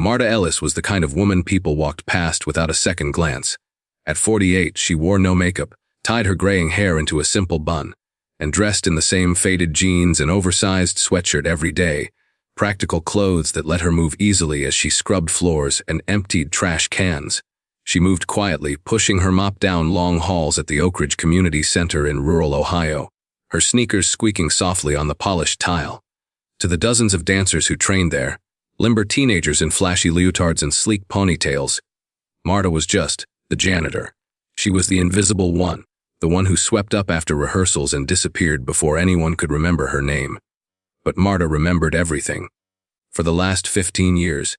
Marta Ellis was the kind of woman people walked past without a second glance. At 48, she wore no makeup, tied her graying hair into a simple bun, and dressed in the same faded jeans and oversized sweatshirt every day, practical clothes that let her move easily as she scrubbed floors and emptied trash cans. She moved quietly, pushing her mop down long halls at the Oak Ridge Community Center in rural Ohio, her sneakers squeaking softly on the polished tile. To the dozens of dancers who trained there, limber teenagers in flashy leotards and sleek ponytails, Marta was just the janitor. She was the invisible one, the one who swept up after rehearsals and disappeared before anyone could remember her name. But Marta remembered everything. For the last 15 years,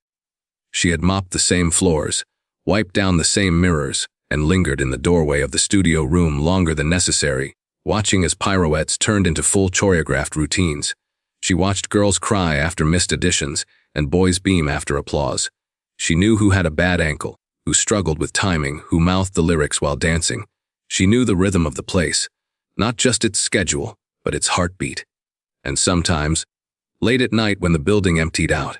she had mopped the same floors, wiped down the same mirrors, and lingered in the doorway of the studio room longer than necessary, watching as pirouettes turned into full choreographed routines. She watched girls cry after missed auditions and boys beam after applause. She knew who had a bad ankle, who struggled with timing, who mouthed the lyrics while dancing. She knew the rhythm of the place, not just its schedule, but its heartbeat. And sometimes, late at night when the building emptied out,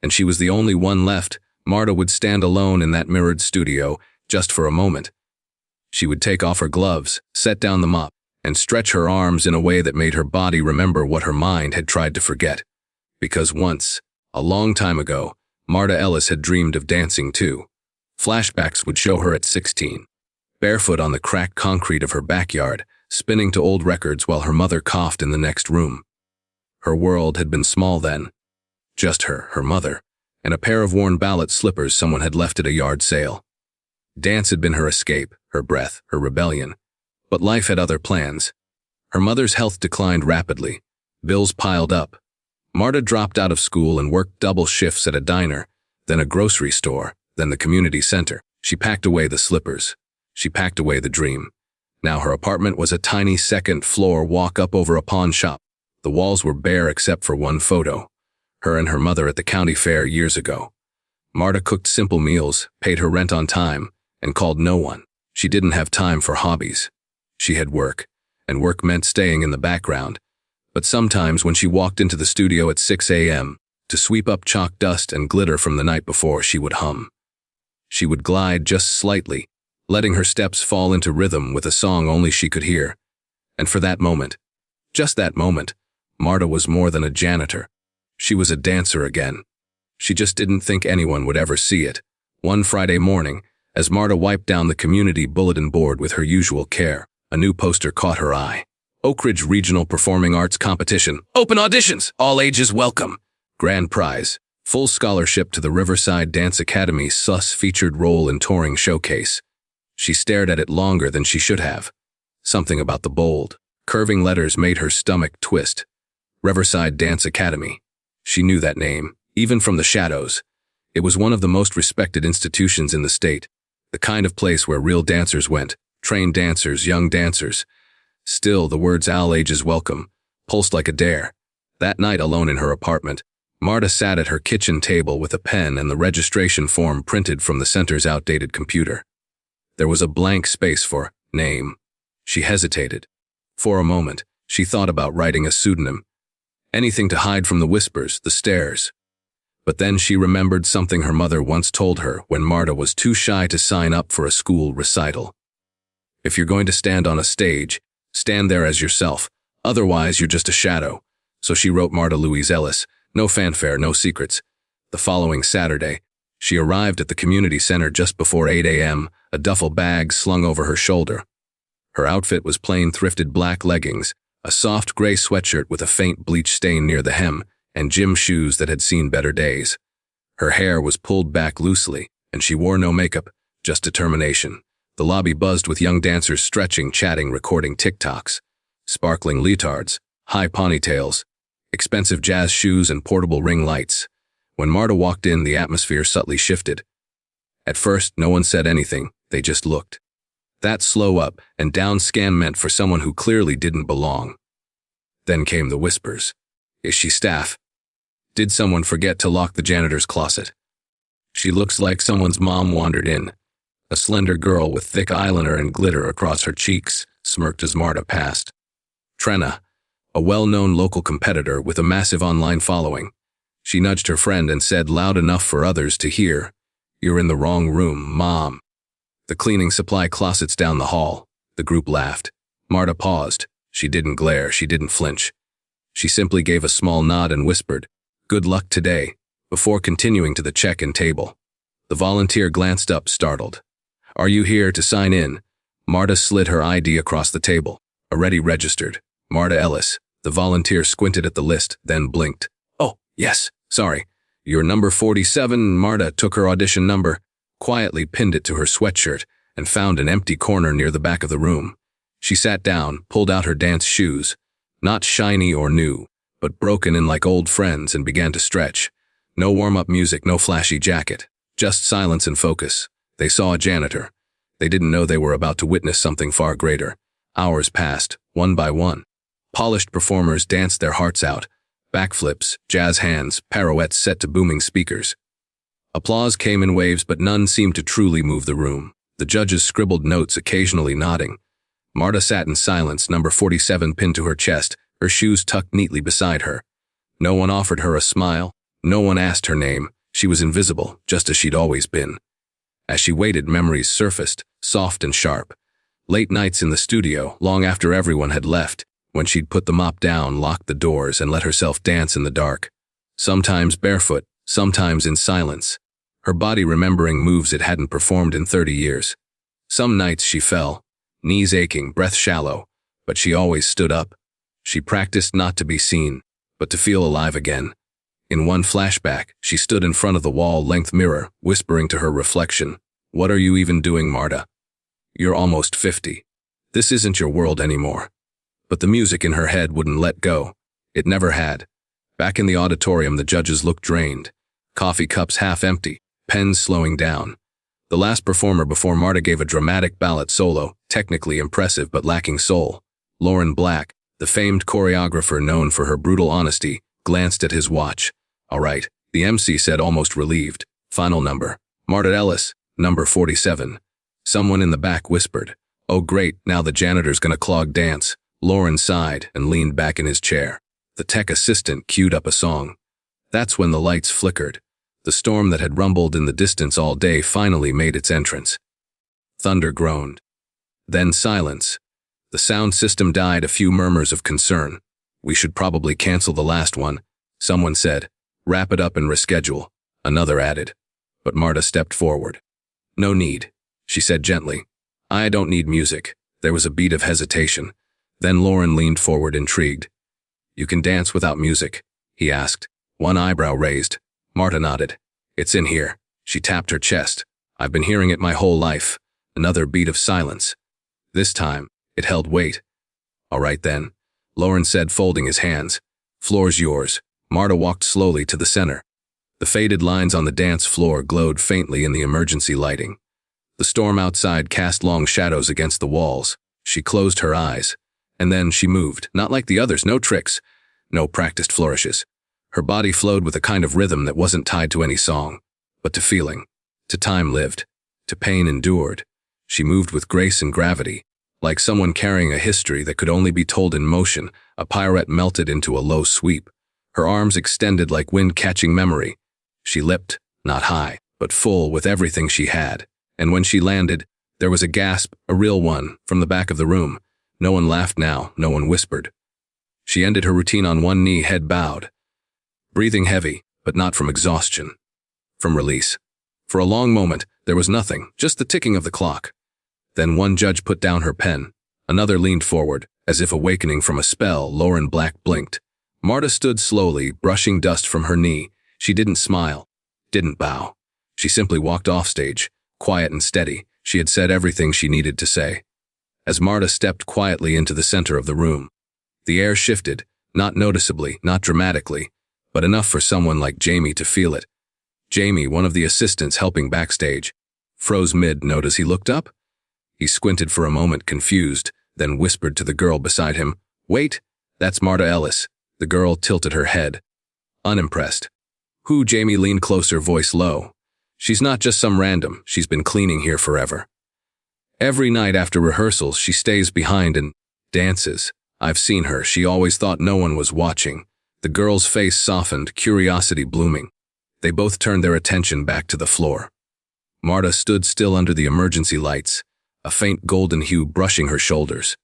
and she was the only one left, Marta would stand alone in that mirrored studio, just for a moment. She would take off her gloves, set down the mop, and stretch her arms in a way that made her body remember what her mind had tried to forget. Because once, a long time ago, Marta Ellis had dreamed of dancing too. Flashbacks would show her at 16, barefoot on the cracked concrete of her backyard, spinning to old records while her mother coughed in the next room. Her world had been small then. Just her mother, and a pair of worn ballet slippers someone had left at a yard sale. Dance had been her escape, her breath, her rebellion. But life had other plans. Her mother's health declined rapidly. Bills piled up. Marta dropped out of school and worked double shifts at a diner, then a grocery store, then the community center. She packed away the slippers. She packed away the dream. Now her apartment was a tiny second-floor walk-up over a pawn shop. The walls were bare except for one photo, her and her mother at the county fair years ago. Marta cooked simple meals, paid her rent on time, and called no one. She didn't have time for hobbies. She had work, and work meant staying in the background. But sometimes when she walked into the studio at 6 a.m. to sweep up chalk dust and glitter from the night before, she would hum. She would glide just slightly, letting her steps fall into rhythm with a song only she could hear. And for that moment, just that moment, Marta was more than a janitor. She was a dancer again. She just didn't think anyone would ever see it. One Friday morning, as Marta wiped down the community bulletin board with her usual care, a new poster caught her eye. Oak Ridge Regional Performing Arts Competition. Open auditions! All ages welcome! Grand prize. Full scholarship to the Riverside Dance Academy sus featured role in touring showcase. She stared at it longer than she should have. Something about the bold, curving letters made her stomach twist. Riverside Dance Academy. She knew that name, even from the shadows. It was one of the most respected institutions in the state, the kind of place where real dancers went, trained dancers, young dancers. Still, the words "all ages welcome" pulsed like a dare. That night, alone in her apartment, Marta sat at her kitchen table with a pen and the registration form printed from the center's outdated computer. There was a blank space for name. She hesitated. For a moment, she thought about writing a pseudonym. Anything to hide from the whispers, the stares. But then she remembered something her mother once told her when Marta was too shy to sign up for a school recital. If you're going to stand on a stage, stand there as yourself. Otherwise, you're just a shadow. So she wrote Marta Louise Ellis. No fanfare, no secrets. The following Saturday, she arrived at the community center just before 8 a.m., a duffel bag slung over her shoulder. Her outfit was plain thrifted black leggings, a soft gray sweatshirt with a faint bleach stain near the hem, and gym shoes that had seen better days. Her hair was pulled back loosely, and she wore no makeup, just determination. The lobby buzzed with young dancers stretching, chatting, recording TikToks. Sparkling leotards, high ponytails, expensive jazz shoes, and portable ring lights. When Marta walked in, the atmosphere subtly shifted. At first, no one said anything, they just looked. That slow up and down scan meant for someone who clearly didn't belong. Then came the whispers. Is she staff? Did someone forget to lock the janitor's closet? She looks like someone's mom wandered in. A slender girl with thick eyeliner and glitter across her cheeks smirked as Marta passed. Trenna, a well-known local competitor with a massive online following. She nudged her friend and said loud enough for others to hear, "You're in the wrong room, Mom." The cleaning supply closets down the hall. The group laughed. Marta paused. She didn't glare, she didn't flinch. She simply gave a small nod and whispered, "Good luck today," before continuing to the check-in table. The volunteer glanced up, startled. "Are you here to sign in?" Marta slid her ID across the table. Already registered. Marta Ellis. The volunteer squinted at the list, then blinked. "Oh, yes, sorry. You're number 47. Marta took her audition number, quietly pinned it to her sweatshirt, and found an empty corner near the back of the room. She sat down, pulled out her dance shoes, not shiny or new, but broken in like old friends, and began to stretch. No warm-up music, no flashy jacket, just silence and focus. They saw a janitor. They didn't know they were about to witness something far greater. Hours passed, one by one. Polished performers danced their hearts out. Backflips, jazz hands, pirouettes set to booming speakers. Applause came in waves, but none seemed to truly move the room. The judges scribbled notes, occasionally nodding. Marta sat in silence, number 47 pinned to her chest, her shoes tucked neatly beside her. No one offered her a smile. No one asked her name. She was invisible, just as she'd always been. As she waited, memories surfaced, soft and sharp. Late nights in the studio, long after everyone had left, when she'd put the mop down, locked the doors, and let herself dance in the dark. Sometimes barefoot, sometimes in silence. Her body remembering moves it hadn't performed in 30 years. Some nights she fell, knees aching, breath shallow, but she always stood up. She practiced not to be seen, but to feel alive again. In one flashback, she stood in front of the wall-length mirror, whispering to her reflection, "What are you even doing, Marta? You're almost 50. This isn't your world anymore." But the music in her head wouldn't let go. It never had. Back in the auditorium, the judges looked drained. Coffee cups half empty, pens slowing down. The last performer before Marta gave a dramatic ballad solo, technically impressive but lacking soul. Lauren Black, the famed choreographer known for her brutal honesty, glanced at his watch. "All right," the MC said, almost relieved. "Final number. Marta Ellis, number 47. Someone in the back whispered, "Oh great, now the janitor's gonna clog dance." Lauren sighed and leaned back in his chair. The tech assistant queued up a song. That's when the lights flickered. The storm that had rumbled in the distance all day finally made its entrance. Thunder groaned. Then silence. The sound system died, a few murmurs of concern. "We should probably cancel the last one," someone said. "Wrap it up and reschedule," another added. But Marta stepped forward. "No need," she said gently. "I don't need music." There was a beat of hesitation. Then Lauren leaned forward, intrigued. "You can dance without music?" he asked, one eyebrow raised. Marta nodded. "It's in here." She tapped her chest. "I've been hearing it my whole life." Another beat of silence. This time, it held weight. "All right then," Lauren said, folding his hands. "Floor's yours." Marta walked slowly to the center. The faded lines on the dance floor glowed faintly in the emergency lighting. The storm outside cast long shadows against the walls. She closed her eyes. And then she moved, not like the others, no tricks, no practiced flourishes. Her body flowed with a kind of rhythm that wasn't tied to any song, but to feeling, to time lived, to pain endured. She moved with grace and gravity, like someone carrying a history that could only be told in motion. A pirouette melted into a low sweep. Her arms extended like wind-catching memory. She lipped, not high, but full with everything she had. And when she landed, there was a gasp, a real one, from the back of the room. No one laughed now, no one whispered. She ended her routine on one knee, head bowed. Breathing heavy, but not from exhaustion. From release. For a long moment, there was nothing, just the ticking of the clock. Then one judge put down her pen. Another leaned forward, as if awakening from a spell. Lauren Black blinked. Marta stood slowly, brushing dust from her knee. She didn't smile, didn't bow. She simply walked off stage, quiet and steady. She had said everything she needed to say. As Marta stepped quietly into the center of the room, the air shifted, not noticeably, not dramatically, but enough for someone like Jamie to feel it. Jamie, one of the assistants helping backstage, froze mid-note as he looked up. He squinted for a moment, confused, then whispered to the girl beside him, "Wait, that's Marta Ellis." The girl tilted her head, unimpressed. "Who?" Jamie leaned closer, voice low. "She's not just some random, she's been cleaning here forever. Every night after rehearsals, she stays behind and dances. I've seen her, she always thought no one was watching. The girl's face softened, curiosity blooming. They both turned their attention back to the floor. Marta stood still under the emergency lights, a faint golden hue brushing her shoulders.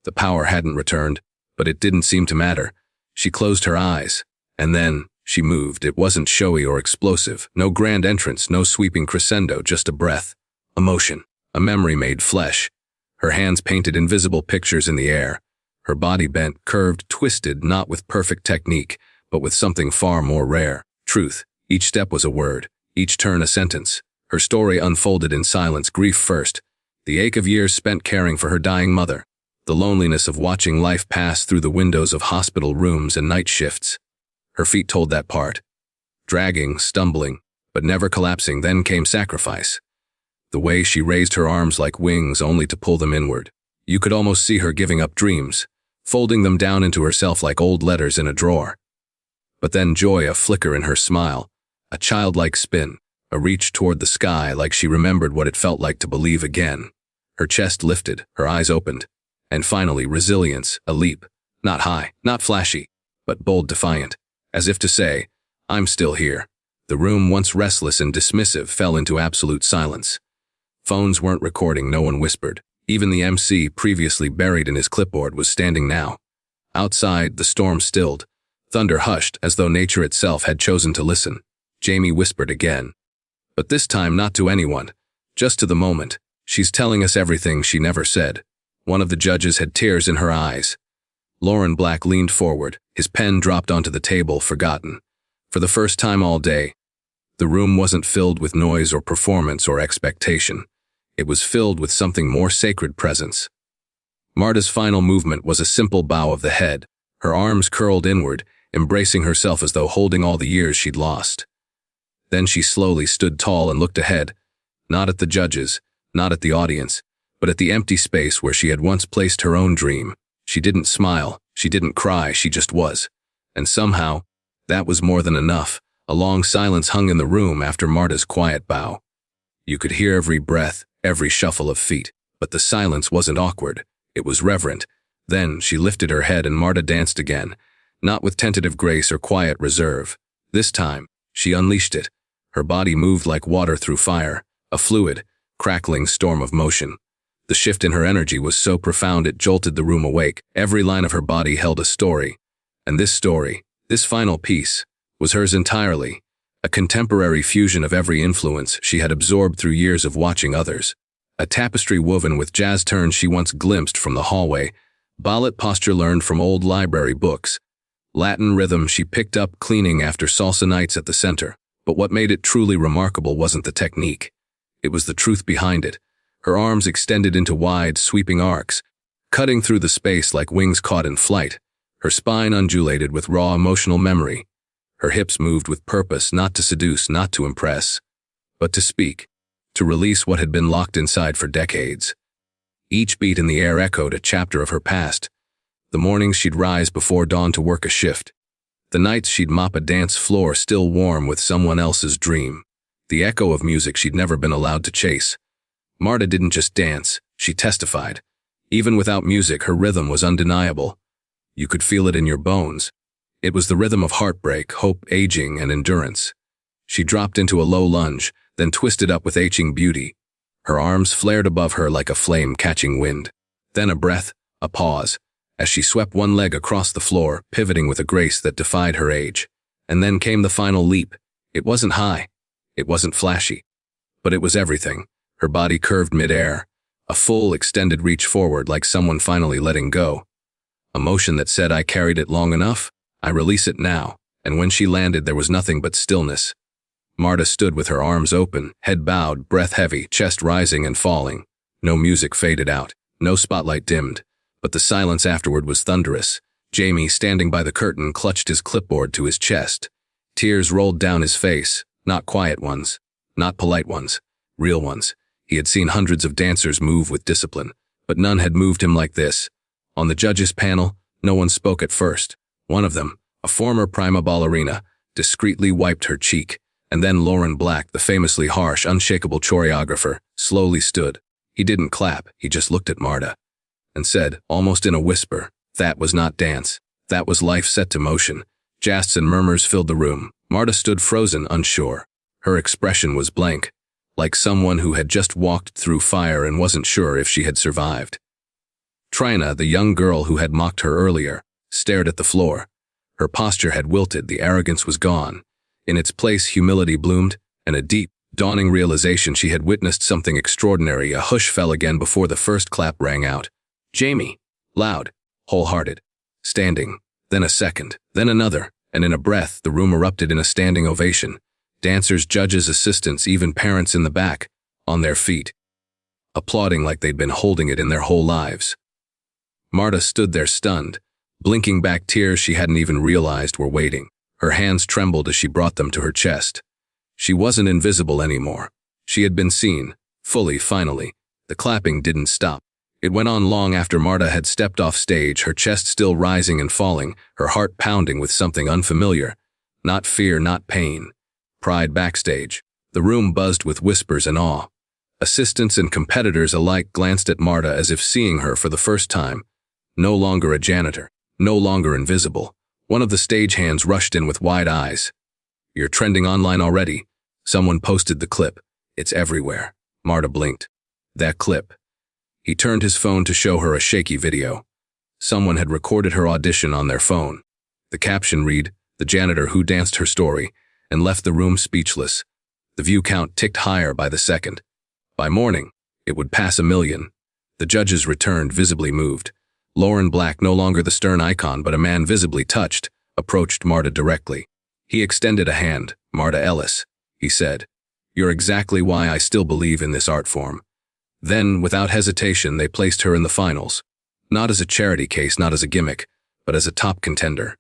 The power hadn't returned, but it didn't seem to matter. She closed her eyes, and then she moved. It wasn't showy or explosive. No grand entrance, no sweeping crescendo, just a breath, a motion, a memory made flesh. Her hands painted invisible pictures in the air. Her body bent, curved, twisted, not with perfect technique, but with something far more rare. Truth. Each step was a word, each turn a sentence. Her story unfolded in silence, grief first, the ache of years spent caring for her dying mother, the loneliness of watching life pass through the windows of hospital rooms and night shifts. Her feet told that part. Dragging, stumbling, but never collapsing. Then came sacrifice. The way she raised her arms like wings only to pull them inward. You could almost see her giving up dreams, folding them down into herself like old letters in a drawer. But then joy, a flicker in her smile, a childlike spin, a reach toward the sky like she remembered what it felt like to believe again. Her chest lifted, her eyes opened. And finally, resilience, a leap. Not high, not flashy, but bold, defiant. As if to say, I'm still here. The room, once restless and dismissive, fell into absolute silence. Phones weren't recording, no one whispered. Even the MC, previously buried in his clipboard, was standing now. Outside, the storm stilled. Thunder hushed, as though nature itself had chosen to listen. Jamie whispered again. But this time not to anyone, just to the moment. She's telling us everything she never said. One of the judges had tears in her eyes. Lauren Black leaned forward, his pen dropped onto the table, forgotten. For the first time all day, the room wasn't filled with noise or performance or expectation. It was filled with something more sacred, presence. Marta's final movement was a simple bow of the head, her arms curled inward, embracing herself as though holding all the years she'd lost. Then she slowly stood tall and looked ahead, not at the judges, not at the audience, but at the empty space where she had once placed her own dream. She didn't smile, she didn't cry, she just was. And somehow, that was more than enough. A long silence hung in the room after Marta's quiet bow. You could hear every breath, every shuffle of feet, but the silence wasn't awkward, it was reverent. Then she lifted her head and Marta danced again, not with tentative grace or quiet reserve. This time, she unleashed it. Her body moved like water through fire, a fluid, crackling storm of motion. The shift in her energy was so profound it jolted the room awake. Every line of her body held a story. And this story, this final piece, was hers entirely, a contemporary fusion of every influence she had absorbed through years of watching others. A tapestry woven with jazz turns she once glimpsed from the hallway, ballet posture learned from old library books, Latin rhythm she picked up cleaning after salsa nights at the center. But what made it truly remarkable wasn't the technique. It was the truth behind it. Her arms extended into wide, sweeping arcs, cutting through the space like wings caught in flight. Her spine undulated with raw emotional memory. Her hips moved with purpose, not to seduce, not to impress, but to speak, to release what had been locked inside for decades. Each beat in the air echoed a chapter of her past. The mornings she'd rise before dawn to work a shift. The nights she'd mop a dance floor still warm with someone else's dream. The echo of music she'd never been allowed to chase. Marta didn't just dance, she testified. Even without music, her rhythm was undeniable. You could feel it in your bones. It was the rhythm of heartbreak, hope, aging, and endurance. She dropped into a low lunge, then twisted up with aching beauty. Her arms flared above her like a flame catching wind. Then a breath, a pause, as she swept one leg across the floor, pivoting with a grace that defied her age. And then came the final leap. It wasn't high. It wasn't flashy. But it was everything. Her body curved mid-air, a full, extended reach forward like someone finally letting go. A motion that said, I carried it long enough, I release it now. And when she landed, there was nothing but stillness. Marta stood with her arms open, head bowed, breath heavy, chest rising and falling. No music faded out, no spotlight dimmed. But the silence afterward was thunderous. Jamie, standing by the curtain, clutched his clipboard to his chest. Tears rolled down his face, not quiet ones, not polite ones, real ones. He had seen hundreds of dancers move with discipline, but none had moved him like this. On the judges' panel, no one spoke at first. One of them, a former prima ballerina, discreetly wiped her cheek, and then Lauren Black, the famously harsh, unshakable choreographer, slowly stood. He didn't clap, he just looked at Marta and said, almost in a whisper, that was not dance. That was life set to motion. Jasts and murmurs filled the room. Marta stood frozen, unsure. Her expression was blank, like someone who had just walked through fire and wasn't sure if she had survived. Trina, the young girl who had mocked her earlier, stared at the floor. Her posture had wilted, the arrogance was gone. In its place, humility bloomed, and a deep, dawning realization she had witnessed something extraordinary. A hush fell again before the first clap rang out. Jamie. Loud, wholehearted. Standing. Then a second. Then another. And in a breath, the room erupted in a standing ovation. Dancers, judges, assistants, even parents in the back, on their feet, applauding like they'd been holding it in their whole lives. Marta stood there stunned, blinking back tears she hadn't even realized were waiting. Her hands trembled as she brought them to her chest. She wasn't invisible anymore. She had been seen, fully, finally. The clapping didn't stop. It went on long after Marta had stepped off stage, her chest still rising and falling, her heart pounding with something unfamiliar. Not fear, not pain. Pride backstage. The room buzzed with whispers and awe. Assistants and competitors alike glanced at Marta as if seeing her for the first time. No longer a janitor. No longer invisible. One of the stagehands rushed in with wide eyes. You're trending online already. Someone posted the clip. It's everywhere. Marta blinked. That clip. He turned his phone to show her a shaky video. Someone had recorded her audition on their phone. The caption read, "The janitor who danced her story," and left the room speechless. The view count ticked higher by the second. By morning, it would pass 1 million. The judges returned, visibly moved. Lauren Black, no longer the stern icon but a man visibly touched, approached Marta directly. He extended a hand. "Marta Ellis," he said. "You're exactly why I still believe in this art form." Then, without hesitation, they placed her in the finals. Not as a charity case, not as a gimmick, but as a top contender.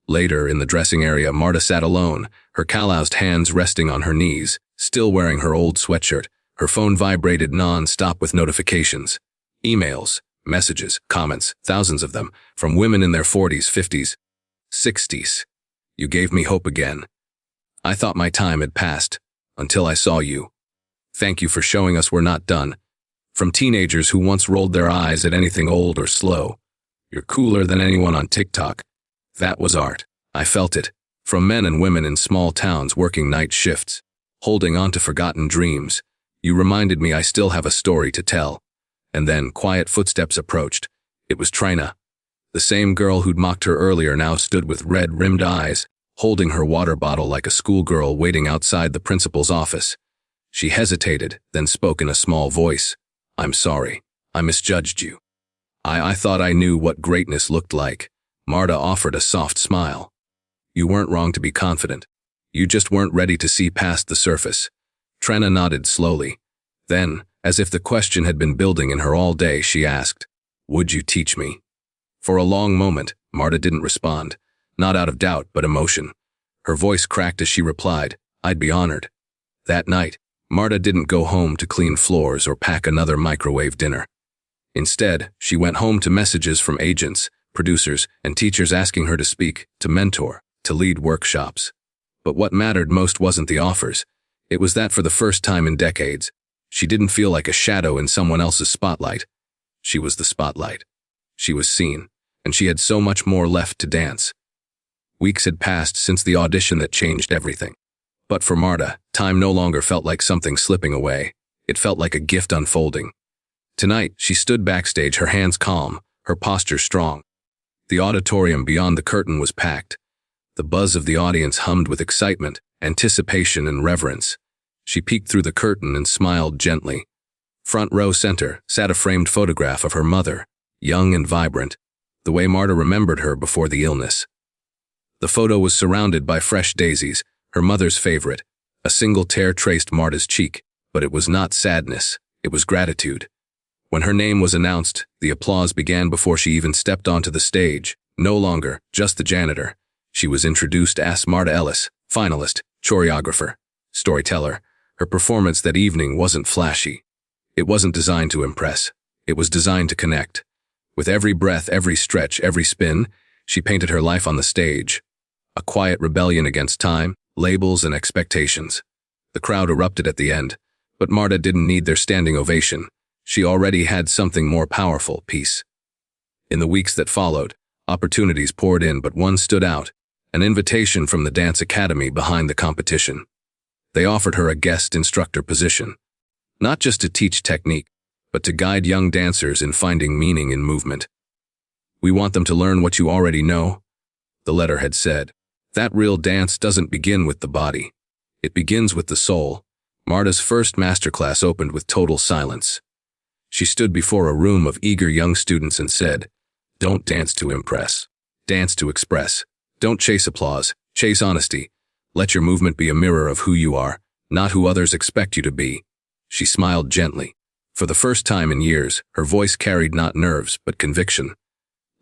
Later, in the dressing area, Marta sat alone, her calloused hands resting on her knees, still wearing her old sweatshirt. Her phone vibrated non-stop with notifications. Emails, messages, comments, thousands of them, from women in their 40s, 50s, 60s. "You gave me hope again. I thought my time had passed, until I saw you. Thank you for showing us we're not done." From teenagers who once rolled their eyes at anything old or slow. "You're cooler than anyone on TikTok." That was art. I felt it. From men and women in small towns working night shifts, holding on to forgotten dreams. "You reminded me I still have a story to tell." And then quiet footsteps approached. It was Trina. The same girl who'd mocked her earlier now stood with red-rimmed eyes, holding her water bottle like a schoolgirl waiting outside the principal's office. She hesitated, then spoke in a small voice. "I'm sorry. I misjudged you. I thought I knew what greatness looked like." Marta offered a soft smile. "You weren't wrong to be confident. You just weren't ready to see past the surface." Trina nodded slowly. Then, as if the question had been building in her all day, she asked, "Would you teach me?" For a long moment, Marta didn't respond, not out of doubt but emotion. Her voice cracked as she replied, "I'd be honored." That night, Marta didn't go home to clean floors or pack another microwave dinner. Instead, she went home to messages from agents, producers, and teachers asking her to speak, to mentor, to lead workshops. But what mattered most wasn't the offers. It was that for the first time in decades, she didn't feel like a shadow in someone else's spotlight. She was the spotlight. She was seen, and she had so much more left to dance. Weeks had passed since the audition that changed everything. But for Marta, time no longer felt like something slipping away. It felt like a gift unfolding. Tonight, she stood backstage, her hands calm, her posture strong. The auditorium beyond the curtain was packed. The buzz of the audience hummed with excitement, anticipation, and reverence. She peeked through the curtain and smiled gently. Front row center sat a framed photograph of her mother, young and vibrant, the way Marta remembered her before the illness. The photo was surrounded by fresh daisies, her mother's favorite. A single tear traced Marta's cheek, but it was not sadness, it was gratitude. When her name was announced, the applause began before she even stepped onto the stage. No longer just the janitor. She was introduced as Marta Ellis, finalist, choreographer, storyteller. Her performance that evening wasn't flashy. It wasn't designed to impress. It was designed to connect. With every breath, every stretch, every spin, she painted her life on the stage. A quiet rebellion against time, labels, and expectations. The crowd erupted at the end, but Marta didn't need their standing ovation. She already had something more powerful, peace. In the weeks that followed, opportunities poured in, but one stood out, an invitation from the dance academy behind the competition. They offered her a guest instructor position, not just to teach technique, but to guide young dancers in finding meaning in movement. "We want them to learn what you already know," the letter had said. "That real dance doesn't begin with the body. It begins with the soul." Marta's first masterclass opened with total silence. She stood before a room of eager young students and said, "Don't dance to impress. Dance to express. Don't chase applause, chase honesty. Let your movement be a mirror of who you are, not who others expect you to be." She smiled gently. For the first time in years, her voice carried not nerves, but conviction.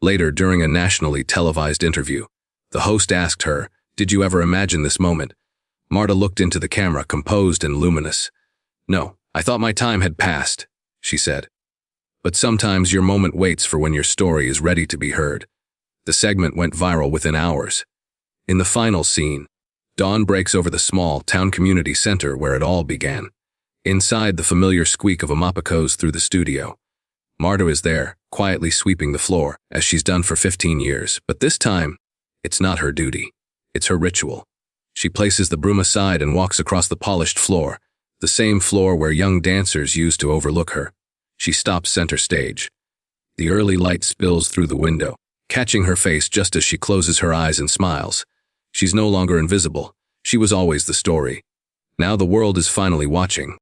Later, during a nationally televised interview, the host asked her, "Did you ever imagine this moment?" Marta looked into the camera, composed and luminous. "No, I thought my time had passed," she said. But sometimes your moment waits for when your story is ready to be heard. The segment went viral within hours. In the final scene, dawn breaks over the small town community center where it all began. Inside, the familiar squeak of a mop echoes through the studio. Marta is there, quietly sweeping the floor, as she's done for 15 years. But this time, it's not her duty. It's her ritual. She places the broom aside and walks across the polished floor, the same floor where young dancers used to overlook her. She stops center stage. The early light spills through the window, catching her face just as she closes her eyes and smiles. She's no longer invisible. She was always the story. Now the world is finally watching.